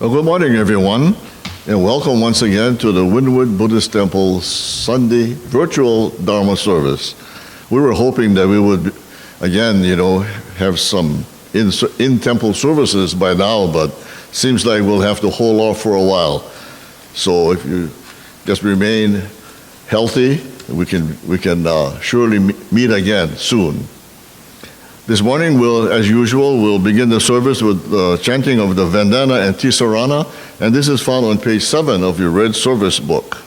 Well, good morning, everyone, and welcome once again to the Wynwood Buddhist Temple Sunday virtual Dharma service. We were hoping that we would, again, have some in-temple services by now, but seems like we'll have to hold off for a while. So if you just remain healthy, we can surely meet again soon. This morning, as usual, we'll begin the service with the chanting of the Vandana and Tisarana, and this is found on page 7 of your red service book.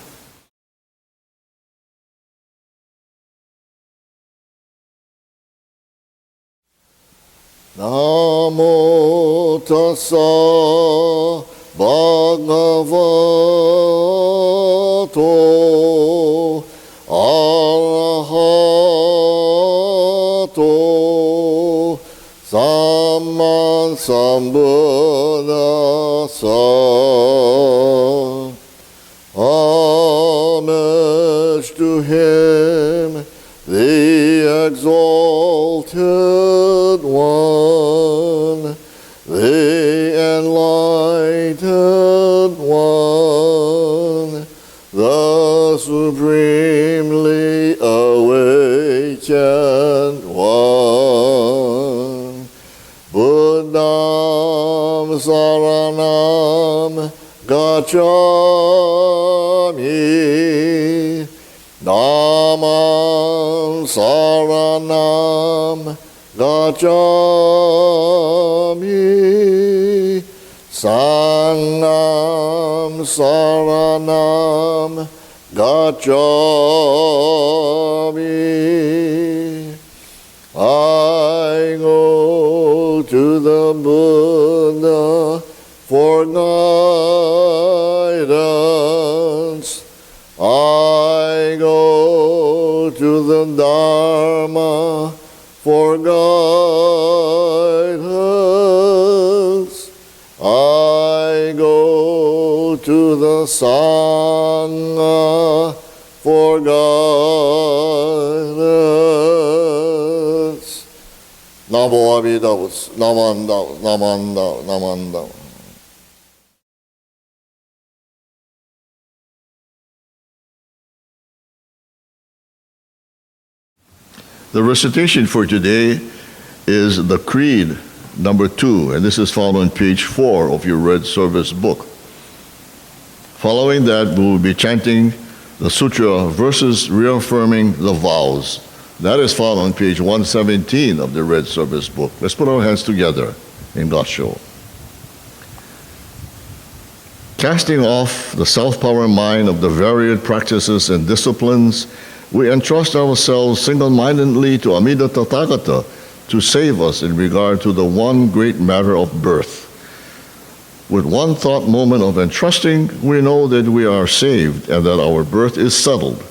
Namo tassa bhagavato arahato samma sambuddhassa. Homage to him, the exalted one, the enlightened one, the supremely awakened one. Buddham saranam gacchami, Dhammam saranam gacchami, Sangham saranam gacchami. I go to the Buddha for guidance. I go to the Dharma for guidance. I go to the Sangha for guidance. Namo Amida Butsu, Namanda, Namanda, Namanda. The recitation for today is the Creed, number 2, and this is found on page 4 of your red service book. Following that, we will be chanting the sutra verses reaffirming the vows. That is found on page 117 of the red service book. Let's put our hands together in Gassho. Casting off the self-power mind of the varied practices and disciplines, we entrust ourselves single-mindedly to Amida Tathagata to save us in regard to the one great matter of birth. With one thought moment of entrusting, we know that we are saved and that our birth is settled.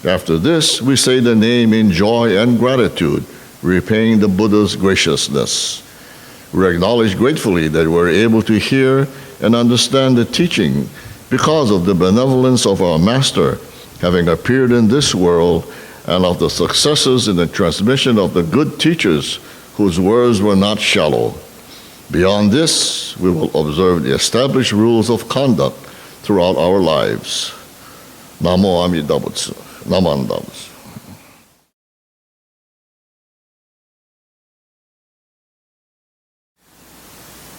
After this, we say the name in joy and gratitude, repaying the Buddha's graciousness. We acknowledge gratefully that we're able to hear and understand the teaching because of the benevolence of our Master, having appeared in this world, and of the successes in the transmission of the good teachers whose words were not shallow. Beyond this, we will observe the established rules of conduct throughout our lives. Namo Amida Butsu, Namanda Butsu.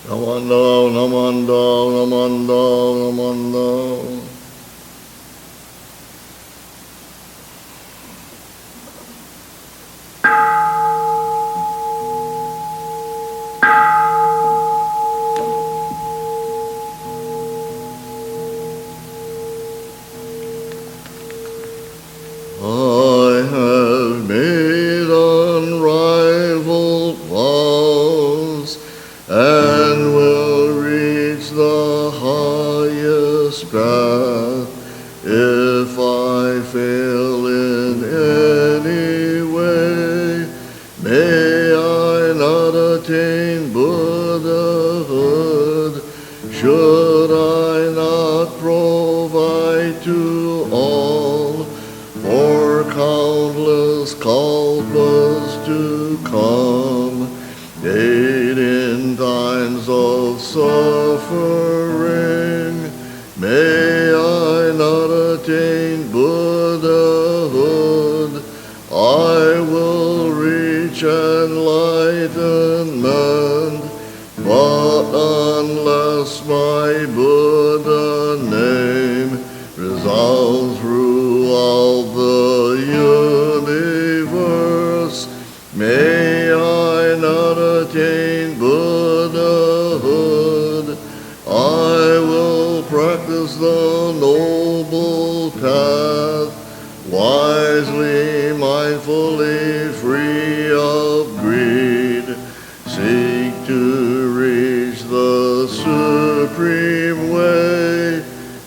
Namanda, Namanda, Namanda, Namanda. Should I not provide to all for countless kalpas to come, aid in times of suffering? Buddha name resounds throughout the universe. May I not attain Buddhahood. I will practice the noble path, wisely, mindfully, free of greed. Seek to reach the supreme way.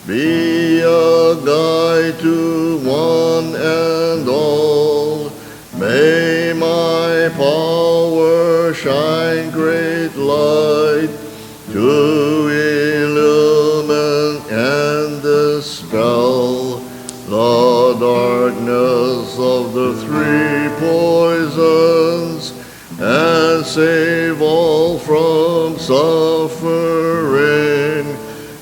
Be a guide to one and all. May my power shine great light to illumine and dispel the darkness of the three poisons and save all from suffering.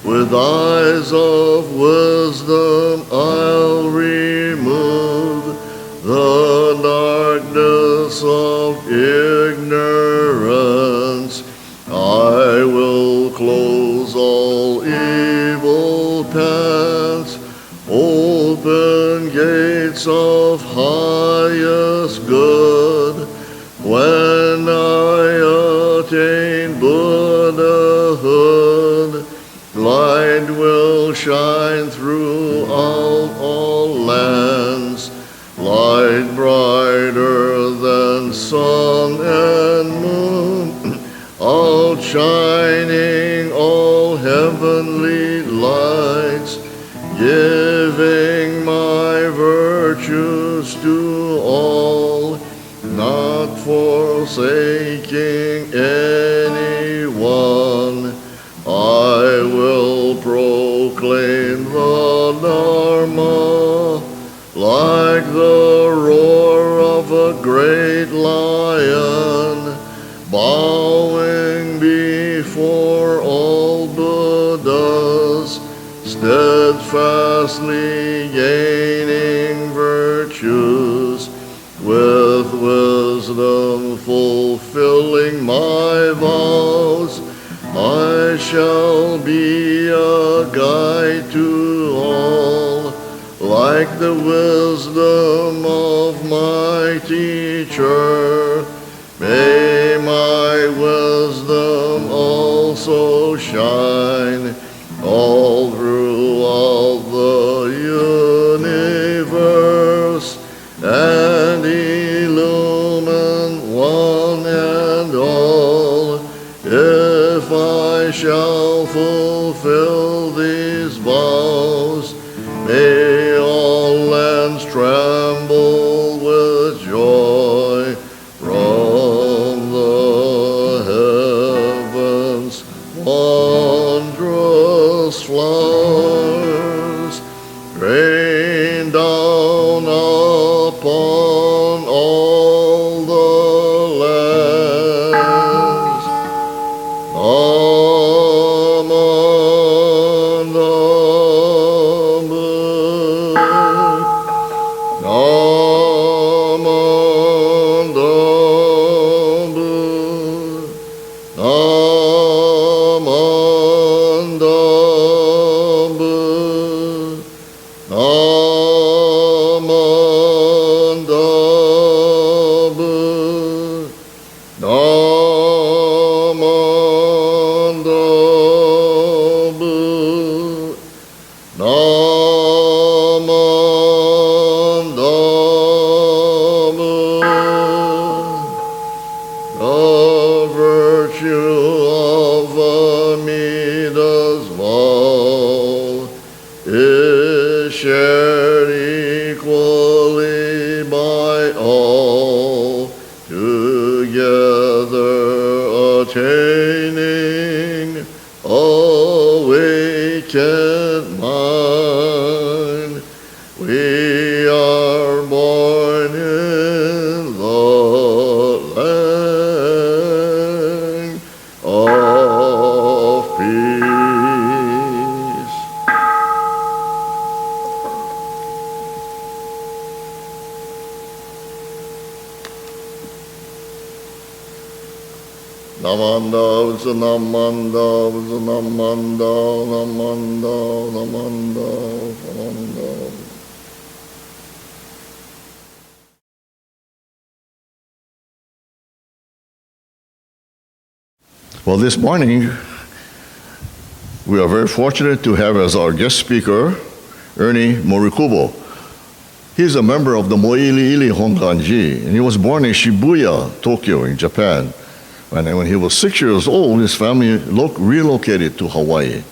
With eyes of wisdom I'll remove the darkness of ignorance. I will close all evil paths, open gates of highest good. When I attain Buddhahood, light will shine throughout all lands, light brighter than sun and moon, outshining all heavenly lights, giving my virtues to all, not forsaking anyone. I will proclaim the Dharma like the roar of a great lion, bowing before all Buddhas, steadfastly gaining virtues, with wisdom fulfilling my vows. I shall be a guide to all, like the wisdom of my teacher. May my wisdom also shine all throughout the universe and illumine one and all. If I shall fulfill these vows, may all lands tremble with joy. From the heavens, wondrous flowers rain down upon all the lands. Aman Dhamma, Aman Dhamma, Aman Dhamma, Aman Dhamma, Naman Dhamma, Naman Dhamma. The virtue of Amida's vow is shared equally by all, together attaining awakened mind. We are born in the land of peace. Namanda, Namanda, Namanda, Namanda, Namanda, Namanda. Well, this morning, we are very fortunate to have as our guest speaker, Ernie Morikubo. He's a member of the Mo'iliili Honganji, and he was born in Shibuya, Tokyo, in Japan. And when he was 6 years old, his family relocated to Hawaii.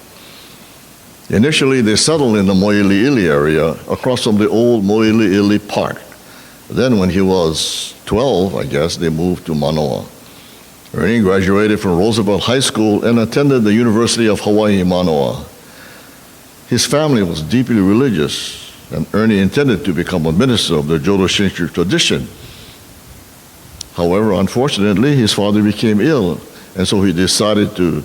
Initially, they settled in the Mo'iliili area across from the old Mo'iliili Park. Then when he was 12, I guess, they moved to Manoa. Ernie graduated from Roosevelt High School and attended the University of Hawaii, Manoa. His family was deeply religious, and Ernie intended to become a minister of the Jodo Shinshu tradition. However, unfortunately, his father became ill, and so he decided to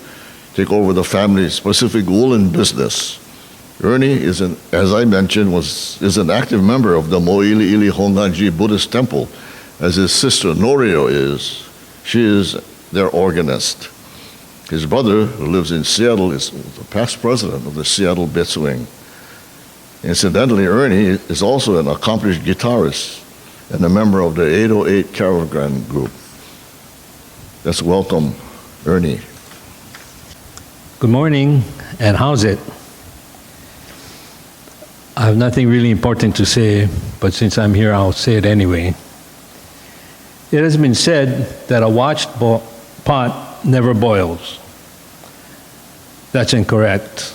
take over the family's specific woolen business. Ernie as I mentioned, is an active member of the Mo'iliili Honganji Buddhist Temple, as his sister Norio is. She is their organist. His brother, who lives in Seattle, is the past president of the Seattle Betsuing. Incidentally, Ernie is also an accomplished guitarist and a member of the 808 Caravan Group. Let's welcome Ernie. Good morning, and how's it? I have nothing really important to say, but since I'm here, I'll say it anyway. It has been said that a watched pot never boils. That's incorrect,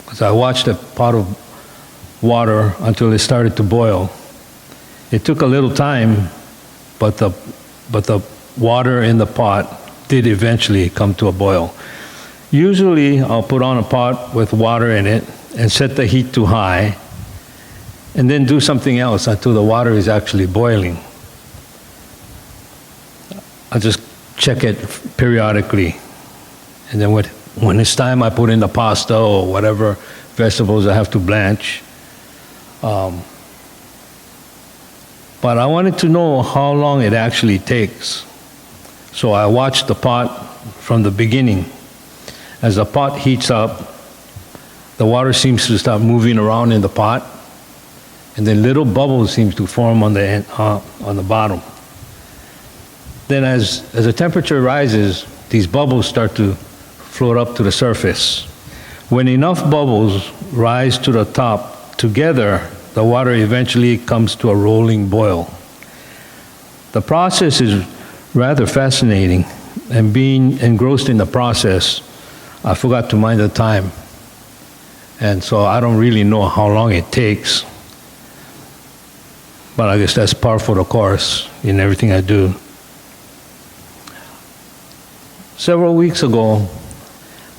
because I watched a pot of water until it started to boil. It took a little time, but the water in the pot did eventually come to a boil. Usually, I'll put on a pot with water in it and set the heat to high, and then do something else until the water is actually boiling. I'll just check it periodically, and then when it's time, I put in the pasta or whatever vegetables I have to blanch. But I wanted to know how long it actually takes. So I watched the pot from the beginning. As the pot heats up, the water seems to start moving around in the pot, and then little bubbles seem to form on the bottom. Then as the temperature rises, these bubbles start to float up to the surface. When enough bubbles rise to the top together, the water eventually comes to a rolling boil. The process is rather fascinating, and being engrossed in the process, I forgot to mind the time. And so I don't really know how long it takes. But I guess that's par for the course in everything I do. Several weeks ago,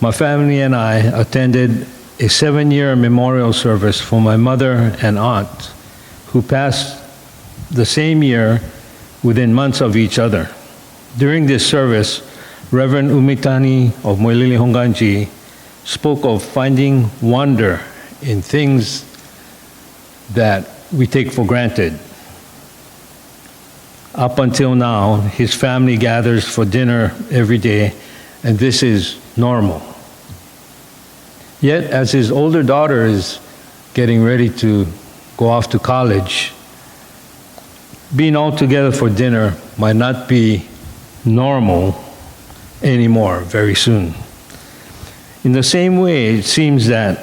my family and I attended a 7-year memorial service for my mother and aunt, who passed the same year within months of each other. During this service, Reverend Umitani of Mo'iliili Honganji spoke of finding wonder in things that we take for granted. Up until now, his family gathers for dinner every day, and this is normal. Yet, as his older daughter is getting ready to go off to college, being all together for dinner might not be normal anymore very soon. In the same way, it seems that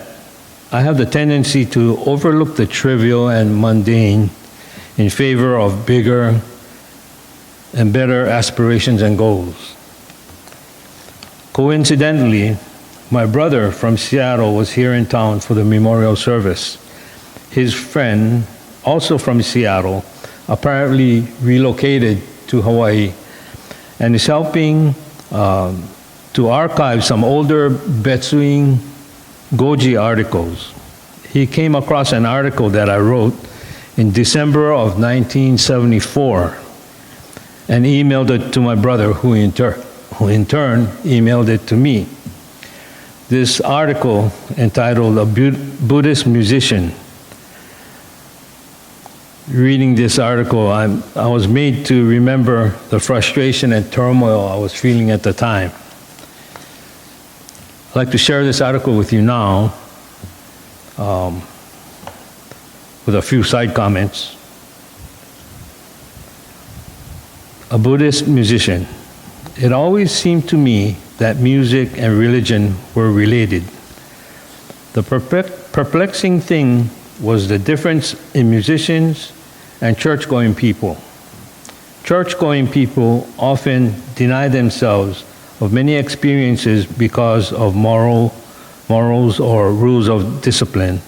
I have the tendency to overlook the trivial and mundane in favor of bigger and better aspirations and goals. Coincidentally, my brother from Seattle was here in town for the memorial service. His friend, also from Seattle, apparently relocated to Hawaii and is helping to archive some older Betsuing Goji articles. He came across an article that I wrote in December of 1974 and emailed it to my brother, who in turn emailed it to me. This article, entitled "A Buddhist Musician," reading this article, I was made to remember the frustration and turmoil I was feeling at the time. I'd like to share this article with you now, with a few side comments. A Buddhist musician. It always seemed to me that music and religion were related. The perplexing thing was the difference in musicians and church-going people. Church-going people often deny themselves of many experiences because of morals or rules of discipline.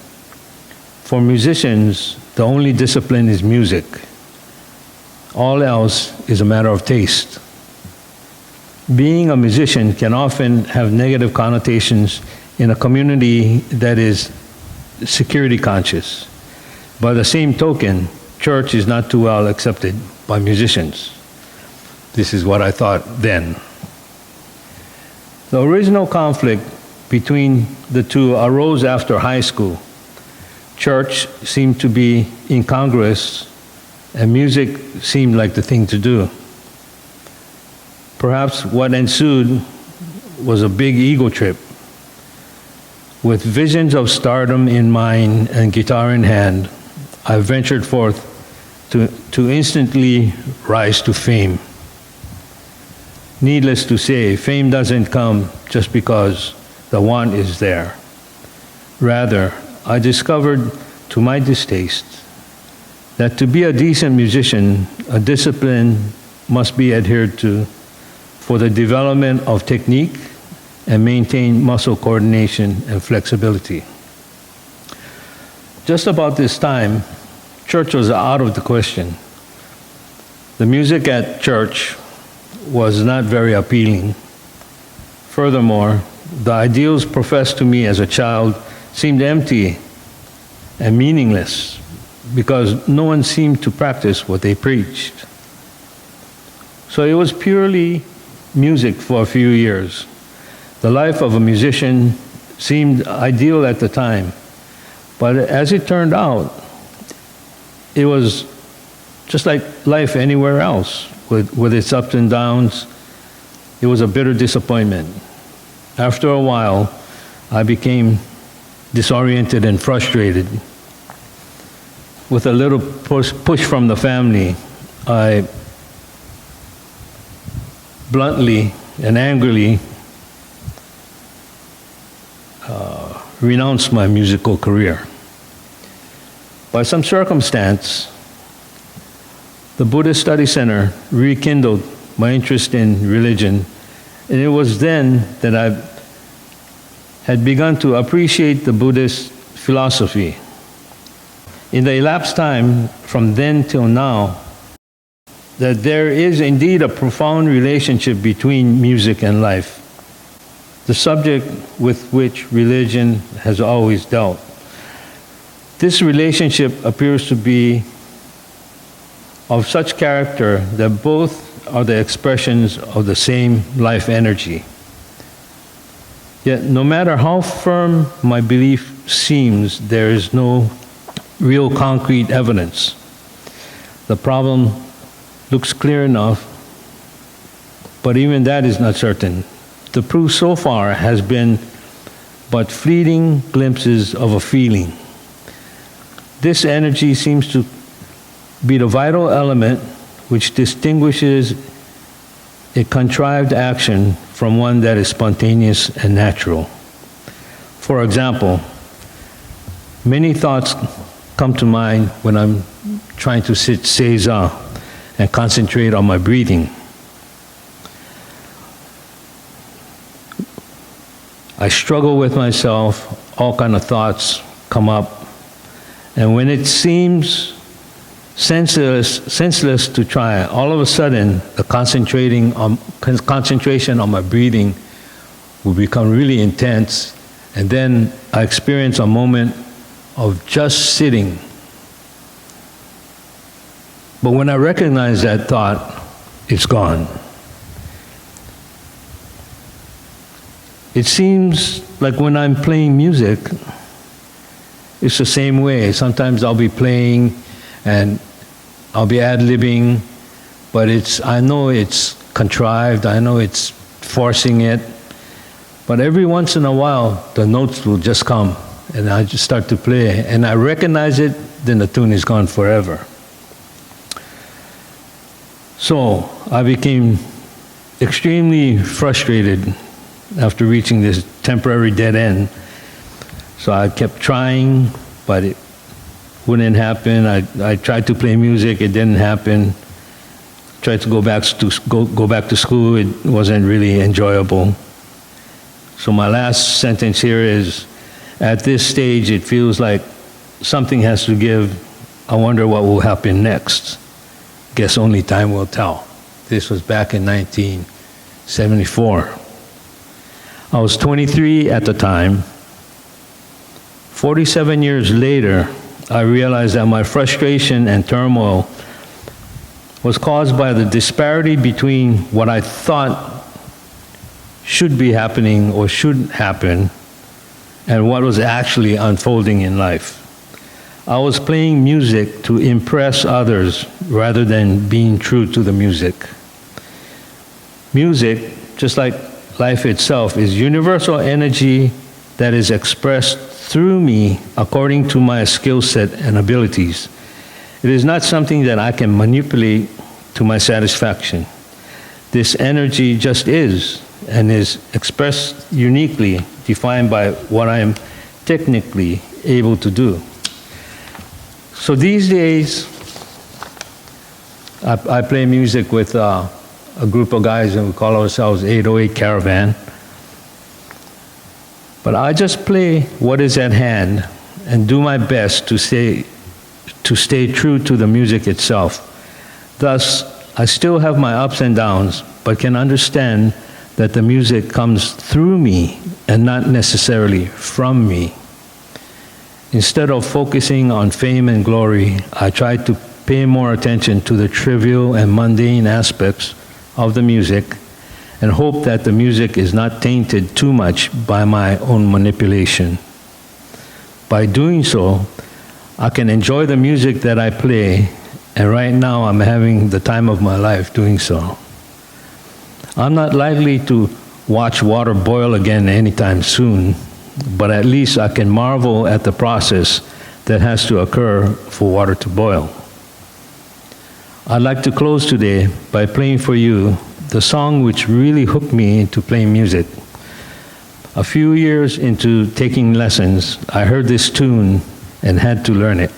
For musicians, the only discipline is music. All else is a matter of taste. Being a musician can often have negative connotations in a community that is security conscious. By the same token, church is not too well accepted by musicians. This is what I thought then. The original conflict between the two arose after high school. Church seemed to be incongruous, and music seemed like the thing to do. Perhaps what ensued was a big ego trip. With visions of stardom in mind and guitar in hand, I ventured forth to instantly rise to fame. Needless to say, fame doesn't come just because the want is there. Rather, I discovered, to my distaste, that to be a decent musician, a discipline must be adhered to for the development of technique and maintain muscle coordination and flexibility. Just about this time, church was out of the question. The music at church was not very appealing. Furthermore, the ideals professed to me as a child seemed empty and meaningless because no one seemed to practice what they preached. So it was purely music for a few years. The life of a musician seemed ideal at the time, but as it turned out, it was just like life anywhere else, with its ups and downs. It was a bitter disappointment. After a while, I became disoriented and frustrated. With a little push from the family, I bluntly and angrily renounced my musical career. By some circumstance, the Buddhist Study Center rekindled my interest in religion, and it was then that I had begun to appreciate the Buddhist philosophy. In the elapsed time from then till now, that there is indeed a profound relationship between music and life, the subject with which religion has always dealt. This relationship appears to be of such character that both are the expressions of the same life energy. Yet, no matter how firm my belief seems, there is no real concrete evidence. The problem looks clear enough, but even that is not certain. The proof so far has been but fleeting glimpses of a feeling. This energy seems to be the vital element which distinguishes a contrived action from one that is spontaneous and natural. For example, many thoughts come to mind when I'm trying to sit seiza and concentrate on my breathing. I struggle with myself, all kind of thoughts come up, and when it seems senseless to try, all of a sudden the concentration on my breathing will become really intense, and then I experience a moment of just sitting. But when I recognize that thought, it's gone. It seems like when I'm playing music, it's the same way. Sometimes I'll be playing and I'll be ad-libbing, but I know it's contrived, I know it's forcing it, but every once in a while, the notes will just come, and I just start to play, and I recognize it, then the tune is gone forever. So I became extremely frustrated after reaching this temporary dead end. So I kept trying, but it wouldn't happen. I tried to play music, it didn't happen. Tried to go back to school, it wasn't really enjoyable. So my last sentence here is, at this stage, it feels like something has to give. I wonder what will happen next. Guess only time will tell. This was back in 1974. I was 23 at the time. 47 years later, I realized that my frustration and turmoil was caused by the disparity between what I thought should be happening or should happen and what was actually unfolding in life. I was playing music to impress others rather than being true to the music. Music, just like life itself, is universal energy that is expressed through me according to my skill set and abilities. It is not something that I can manipulate to my satisfaction. This energy just is, and is expressed uniquely, defined by what I am technically able to do. So these days, I play music with a group of guys, and we call ourselves 808 Caravan. But I just play what is at hand and do my best to stay true to the music itself. Thus, I still have my ups and downs, but can understand that the music comes through me and not necessarily from me. Instead of focusing on fame and glory, I try to pay more attention to the trivial and mundane aspects of the music and hope that the music is not tainted too much by my own manipulation. By doing so, I can enjoy the music that I play, and right now I'm having the time of my life doing so. I'm not likely to watch water boil again anytime soon, but at least I can marvel at the process that has to occur for water to boil. I'd like to close today by playing for you the song which really hooked me into playing music. A few years into taking lessons, I heard this tune and had to learn it.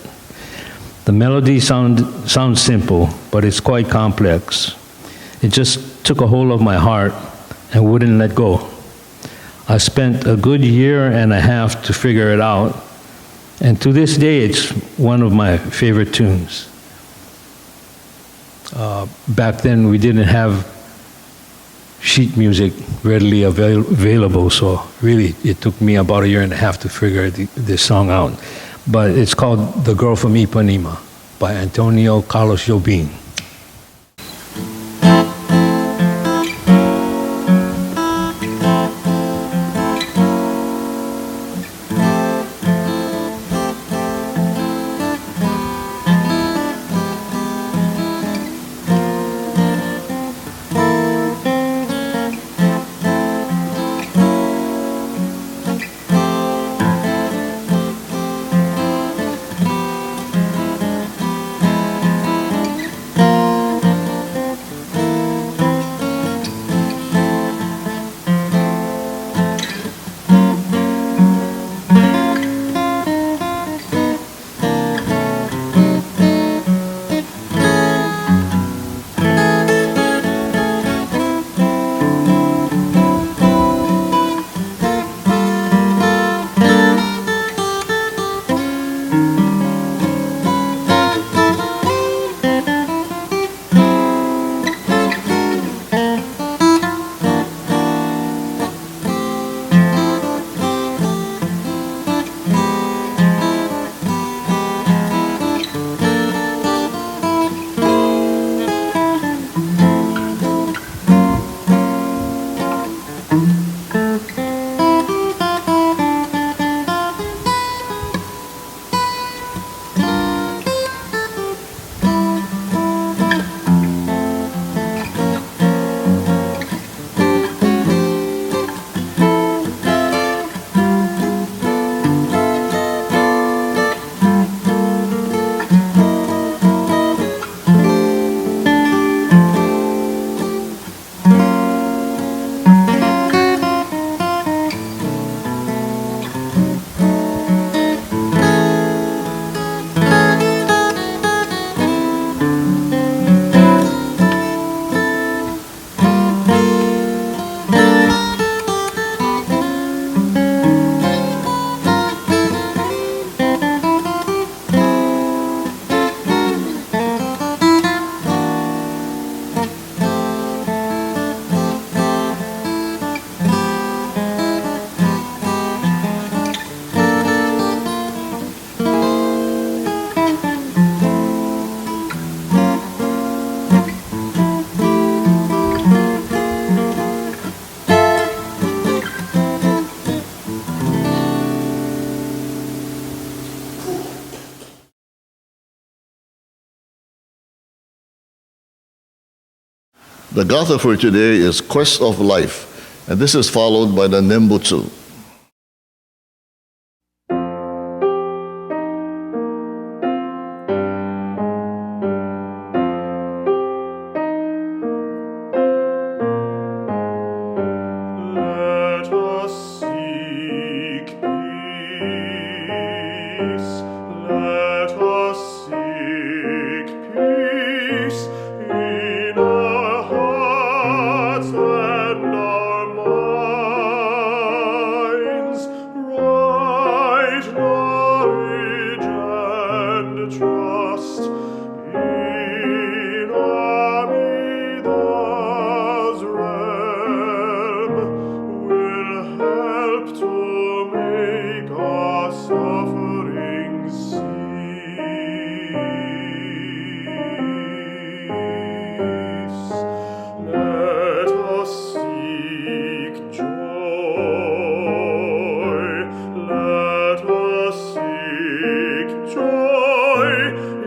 The melody sounds simple, but it's quite complex. It just took a hold of my heart and wouldn't let go. I spent a good year and a half to figure it out, and to this day it's one of my favorite tunes. Back then we didn't have sheet music readily available, so really it took me about a year and a half to figure this song out. But it's called The Girl from Ipanema by Antonio Carlos Jobim. The gatha for today is Quest of Life, and this is followed by the Nembutsu. Let us seek peace. Let us seek peace in our hearts and our minds. Right knowledge and trust in Amida's realm will help to make our suffering cease. Let us seek joy. Let us seek joy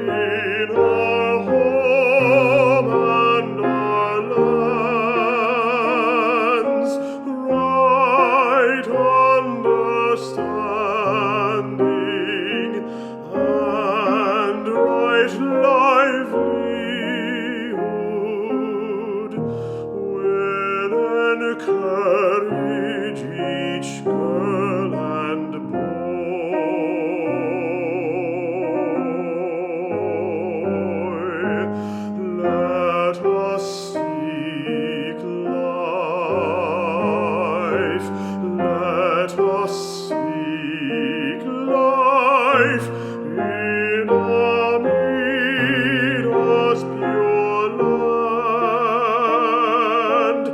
in our home and our lands. Right understanding and right livelihood will encourage each girl and boy. Let us seek life. Let us seek life in Amida's pure land.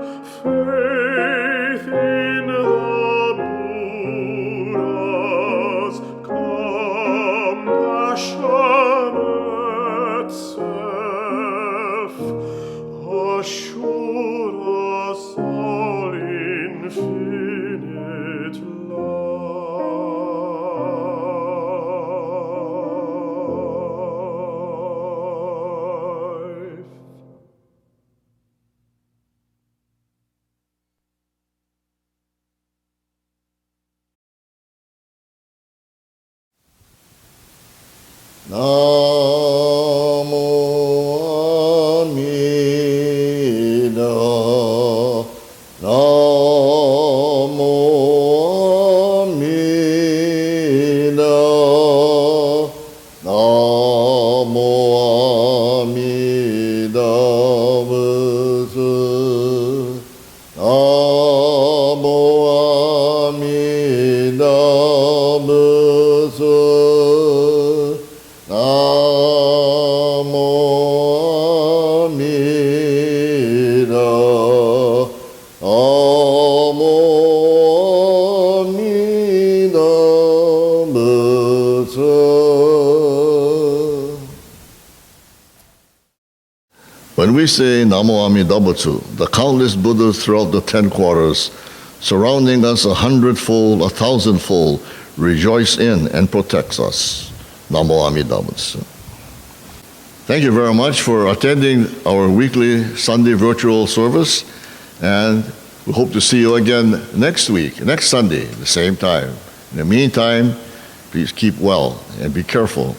Faith in the Buddha's compassionate self assure us all infinite life. Namo Amida. Namo Amida. Namo Amida Butsu. Namo Amida Butsu. Namo Amida. Namo Amida Butsu. When we say Namo Amida Butsu, the countless Buddhas throughout the 10 quarters, surrounding us 100-fold, 1,000-fold, rejoice in and protects us. Namo Amida Butsu. Thank you very much for attending our weekly Sunday virtual service, and we hope to see you again next week, next Sunday, the same time. In the meantime, please keep well and be careful.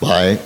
Bye.